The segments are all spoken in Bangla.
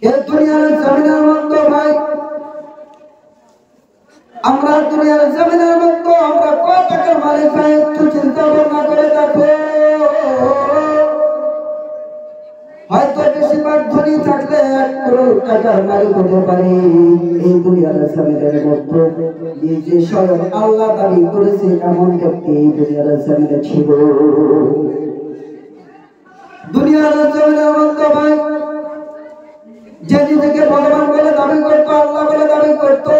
এই দুনিয়ার জমিনের মধ্যে ভাই আমরা দুনিয়ার জমিনের মধ্যে আমরা কত টাকার মালিক ভাই একটু চিন্তা ভাবনা করে দেখো। হয়তো বেশিরভাগ ধনী থাকলে 1 কোটি টাকার মালিক হতে পারে। এই দুনিয়ার জমিনের মধ্যে যে স্বয়ং আল্লাহ দাবি করেছে এমন ব্যক্তি এই দুনিয়ার জমিনে ছিল। দুনিয়ার জমিনের মধ্যে ভাই যে নিজেকে ভগবান বলে দাবি করতো, আল্লাহ বলে দাবি করতো,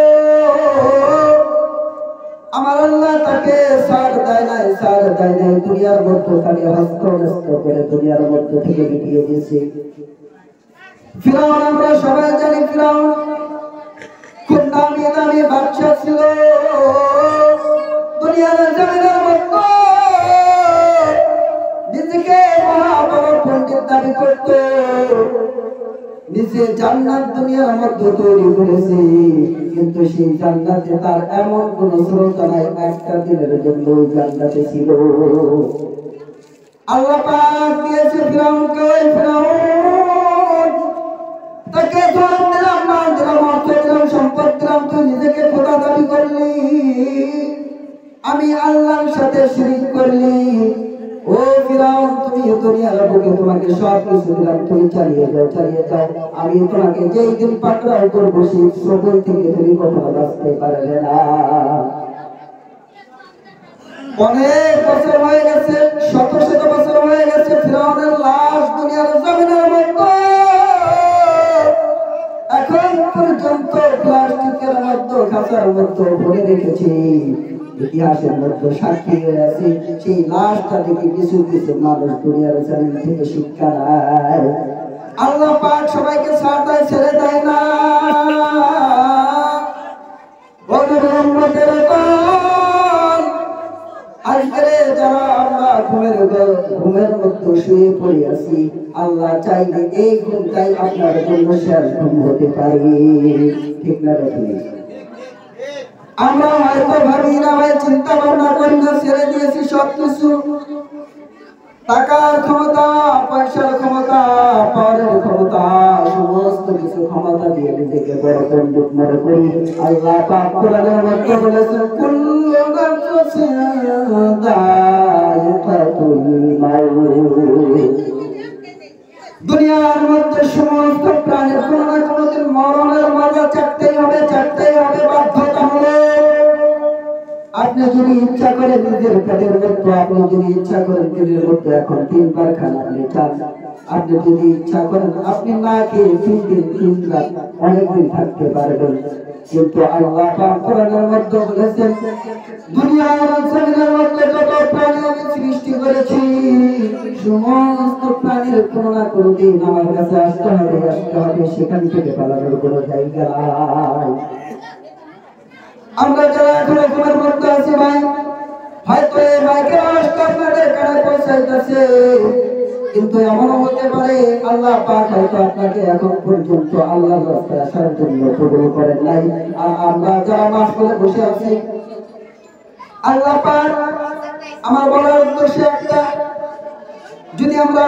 আমার আল্লাহ তাকে সার দেয় নাই, সার দেয় নাই। দুনিয়ার মধ্যে তাকে হস্ত করে দুনিয়ার মধ্যে থেকে মিটিয়ে দিয়েছে। ফিরাউন আমরা সবাই জানি, ফিরাউন খুব দামি দামি বাদশা ছিল। দুনিয়ার জমিনের মধ্যে নিজেকে মহা বড় পণ্ডিত দাবি করতো। নিজে জান্নাত দুনিয়ার মধ্যে তৈরি করেছে, কিন্তু সেই জান্নাতে তার এমন কোন শ্রোতা নাই একটা দিনের জন্য জান্নাতে ছিল। আল্লাহ পাক দিয়েছে ফিরাউনকে, ওই ফিরাউন তাকে ধন দিলাম, মাল দিলাম, অর্থ দিলাম, সম্পদ দিলাম, তুই নিজেকে খোদা দাবি করলি, আমি আল্লাহর সাথে শিরিক করলি। ও ফিরাউন, তুমি দুনিয়ার বুকে তোমাকে সব কিছু দিলাম, তুমি চালিয়ে যাও, চালিয়ে যাও। আমি তোমাকে যেই দিন পাকড়াও করবো সেই সকল থেকে তুমি কখনো বাঁচতে পারবে না। অনেক বছর হয়ে গেছে, শত শত বছর হয়ে গেছে, ফিরাউনের লাশ দুনিয়ার জমিনের মধ্যে এখন পর্যন্ত প্লাস্টিকের মধ্যে খাঁচার মধ্যে ভরে রেখেছি। ইতিহাসের মধ্যে সাক্ষী হয়ে আছে, সেই লাশটা দেখে কিছু কিছু মানুষ দুনিয়ার জমিন থেকে শিক্ষা নেয়। আল্লাহ পাক সবাইকে ছাড় দেয়, ছেড়ে দেয় না। আজকে যারা আমরা ঘুমের মধ্যে শুয়ে পড়ে আছি, আল্লাহ চাইলে এই ঘুমটাই আপনার জন্য শেষ ঘুম হতে পারে। ঠিক না? আমরা হয়তো ভাবি না ভাই, চিন্তা ভাবনা করি না, ছেড়ে দিয়েছি সবকিছু, টাকার ক্ষমতা, পয়সার ক্ষমতা, পাওয়ারের ক্ষমতা, সমস্ত কিছু ক্ষমতা দিয়ে নিজেকে বড় পণ্ডিত মনে করি। আল্লাহ পাক কোরআনের মধ্যে বলেছেন, কুল্লু নাফসিন যায়িকাতুল মাউত। দুনিয়ার মধ্যে সমস্ত প্রাণীর কোনো না কোনোদিন মরণের মজা চাটতেই হবে, চাটতেই হবে, বাধ্যতামূলক। আপনি যদি ইচ্ছা করেন নিজের পেটের মধ্যে, আপনি যদি ইচ্ছা করেন দিনের মধ্যে এখন 3 বার খানা আপনি চান, আপনি যদি ইচ্ছা করেন আপনি না খেয়ে 3 দিন 3 রাত অনেকদিন থাকতে পারবেন। কিন্তু আল্লাহ পাক কোরআনের মধ্যে বলেছেন, দুনিয়ার জমিনের মধ্যে যত প্রাণী আমি সৃষ্টি করেছি, সমস্ত প্রাণীর কোনো না কোনো দিন আমার কাছে আসতে হবে, আসতে হবে, সেখান থেকে পালানোর কোনো জায়গা নাই। আমরা যারা এখন ঘুমের মধ্যে আছি ভাই, হয়তো এই মাইকের আওয়াজটা আপনাদের কানে পৌঁছাইতেছে, কিন্তু এমনও হতে পারে আল্লাহ পাক হয়তো আপনাকে এখন পর্যন্ত আল্লাহর রাস্তায় আসার জন্য কবুল করেন নাই। আর আমরা যারা মাহফিলে বসে আছি, আল্লাহ পাক আমার বলার উদ্দেশ্য একটা, যদি আমরা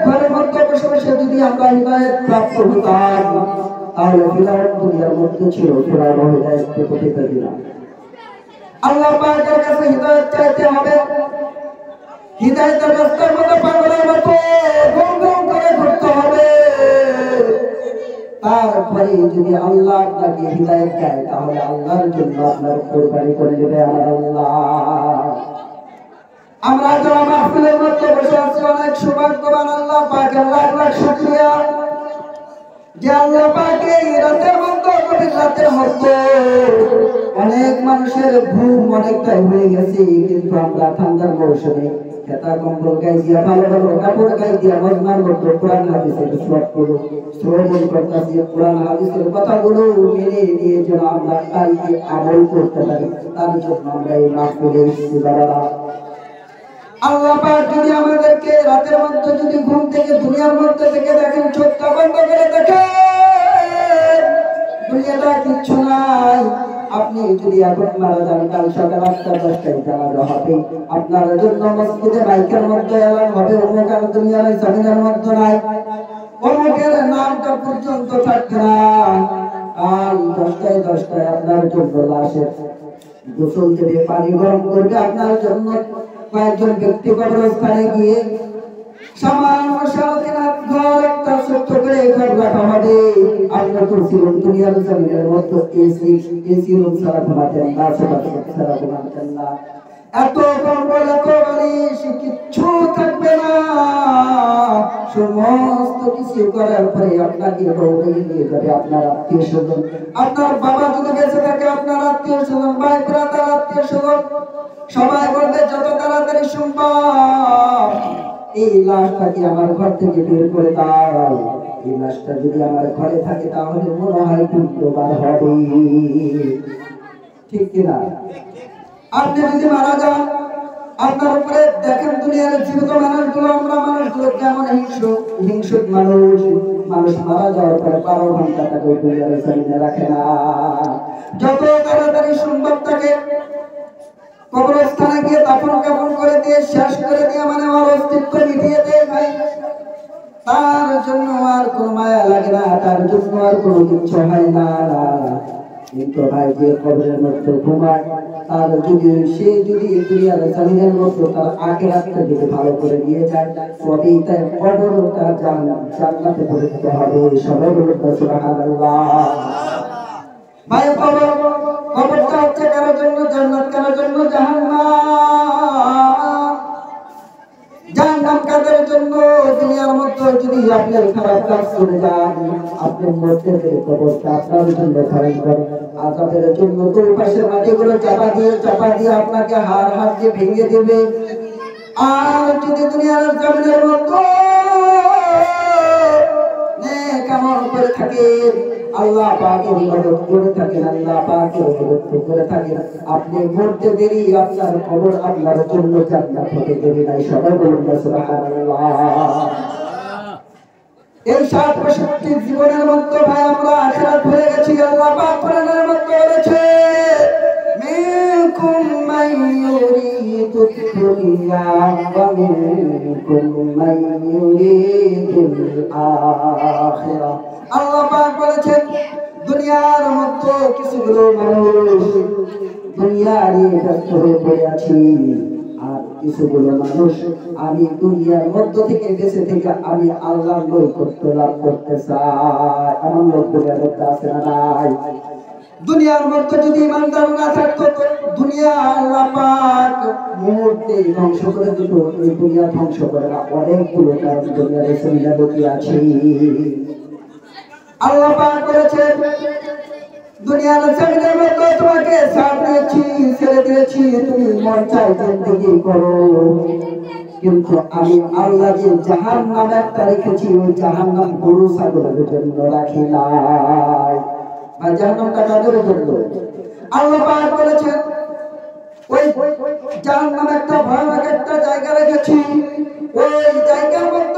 ঘরের মধ্যে বসে বসে যদি আমরা হিদায়াত প্রাপ্ত হতাম, তাহলে ফিরাউন দুনিয়ার মধ্যে ছিল, ফিরাউন হিদায়াত পেতে পেত না। আল্লাহ পাকের কাছে হিদায়াত চাইতে হবে, হিদায়াতের রাস্তার মধ্যে পাগলের মতো ঘুম ঘুম করে ঘুরতে হবে। তারপরে যদি আল্লাহ আপনাকে হিদায়াত দেয়, তাহলে আল্লাহর জন্য আপনার কোরবানি করে দেবে আমার আল্লাহ। আমরা যারা মাহফিলের মধ্যে বসে আছি অনেক সৌভাগ্যবান, আল্লাহ পাকের লাখ লাখ শুকরিয়া যে আল্লাহ পাকে রাতের মধ্যে, গভীর রাতের মধ্যে অনেক মানুষের ঘুম অনেকটাই হয়ে গেছে, কিন্তু আমরা ঠান্ডার মৌসুমে খেতা কম্বল গায়ে দিয়া, ভালো ভালো কাপড় গায়ে দিয়া মজমার মধ্যে কোরআন হাদিসের শ্রবণ করতেছি। কোরআন হাদিসের কথাগুলো মেনে নিয়ে যেন আমরা কালকে আমল করতে পারি, তার জন্য আমরা এই মাহফিলে এসেছি। বাবা, আল্লাহ পাক যদি আমাদেরকে রাতের মধ্যে যদি ঘুম থেকে দুনিয়ার মধ্যে থেকে দেখেন, চোখটা বন্ধ করে দেখেন, দুনিয়াটা কিচ্ছু নাই। আপনি যদি এখন মারা যান, কাল সকাল 8টা 10টায় জানাজা হবে, আপনার জন্য মসজিদে মাইকের মধ্যে এলান হবে, অমুক আর দুনিয়ার জমিনের মধ্যে নাই। অমুকের নামটা পর্যন্ত থাকবে না। আর 10টায় আপনার জন্য লাশের গোসল দেবে, পানি গরম করবে আপনার জন্য। কয়েকজন ব্যক্তি কবরস্থানে গিয়ে সামান্য 3.5 ঘর একটা ছোট্ট করে ঘর রাখা হবে। আপনার করছিলেন দুনিয়ার জমিনের মতো এসি রুম ছাড়া ঘুমাতেন না, ছাড়া ঘুমাতেন না। এত কম্বল, এত বালিশ, কিচ্ছু থাকবে না। সমস্ত কিছু করার পরে আপনাকে দৌড়ে নিয়ে যাবে আপনার আত্মীয় স্বজন। আপনার বাবা যদি বেঁচে থাকে, আপনার আত্মীয় স্বজন, ভাই ব্রাদার, আত্মীয় স্বজন সবাই বলবে যত তাড়াতাড়ি সম্ভব এই লাশটাকে আমার ঘর থেকে বের করে দাও। এই লাশটা যদি আমার ঘরে থাকে তাহলে মনে হয় পুত্রবার হবে। ঠিক কিনা? আপনি যদি মারা যান, আপনার উপরে দেখেন দুনিয়ার জীবিত মানুষগুলো, আমরা মানুষগুলো কেমন হিংসুক মানুষ। মানুষ মারা যাওয়ার পরে 12 ঘন্টা তাকে দুনিয়ার জমিনে রাখে না। যত তাড়াতাড়ি সম্ভব তাকে কবরস্থানে গিয়ে দাফন কাফন করে দিয়ে, শেষ করে দিয়ে, মানে আমার অস্তিত্ব মিটিয়ে দেয় ভাই। তার জন্য আর কোনো মায়া লাগে না, তার জন্য আর কোনো কিচ্ছু হয় না। কিন্তু ভাই যে কবরের মধ্যে ঘুমায়, তার সে যদি দুনিয়ার জমিনের মধ্যে তার আখিরাতটা যদি ভালো করে নিয়ে যায়, তবেই তার কবরটা জান্নাতে পরিণত হবে। সবাই বলুন সুবহানাল্লাহ। ভাই কবরটা হচ্ছে কারোর জন্য জান্নাত, কারোর জন্য জাহান্নাম। জাহান্নাম কাদের জন্য? দুনিয়ার মধ্যে যদি আপনার খারাপ কাজ করে যান, আপনি মরতে পেরে কবরটা আপনার জন্য ভয়ঙ্কর। আযাবের জন্য দুই পাশের মাটিগুলো চাপা দিয়ে আপনাকে হাড় দিয়ে ভেঙে দেবে। আর যদি দুনিয়ার জমিনের মধ্যে নেক আমল করে থাকেন, আল্লাহ পাকের ইবাদত করে থাকেন, আল্লাহ পাকের ইবাদত করে থাকেন, আপনি মরতে দেরি আপনার কবর আপনার জন্য জান্নাত হতে দেরি নাই। সবাই বলুন সুবহানাল্লাহ। এই 60-65 জীবনের মধ্যে ভাই আমরা আখিরাত ভুলে গেছি। আল্লাহ পাক কোরআনের মধ্যে বলেছে, মিনকুম মান ইউরিদু দুনিয়া ওয়া মিনকুম মান ইউরিদুল আখিরাহ। আল্লাহ পাক বলেছেন, দুনিয়ার মধ্যে কিছুগুলো মানুষ দুনিয়ার ব্যস্ত হয়ে পড়ে আছে, আর কিছুগুলো মানুষ আমি দুনিয়ার মধ্য থেকে বেঁচে থেকে আমি আল্লাহর নৈকট্য লাভ করতে চাই। এমন লোক আছে না নাই? দুনিয়ার মধ্যে যদি ইমানদার না থাকতো, দুনিয়া আল্লাহ পাক মুহূর্তে ধ্বংস করে দিত। এই দুনিয়া ধ্বংস করে না, অনেকগুলো কারণ দুনিয়ার জমিনে লুকিয়ে আছে। আল্লাহ পাক বলেছেন, দুনিয়ার জমিনের মধ্যে তোমাকে ছাড় দিয়েছি, ছেড়ে দিয়েছি, তুমি মন চাই জিন্দেগি করো। কিন্তু আমি আল্লাহ যে জাহান্নাম একটা রেখেছি, ওই জাহান্নাম গরু ছাগলের জন্য রাখি নাই। আর জাহান্নামটা কাদের জন্য? আল্লাহ পাক বলেছেন, ওই জাহান্নাম একটা ভয়ানক একটা জায়গা রেখেছি, ওই জায়গার মধ্যে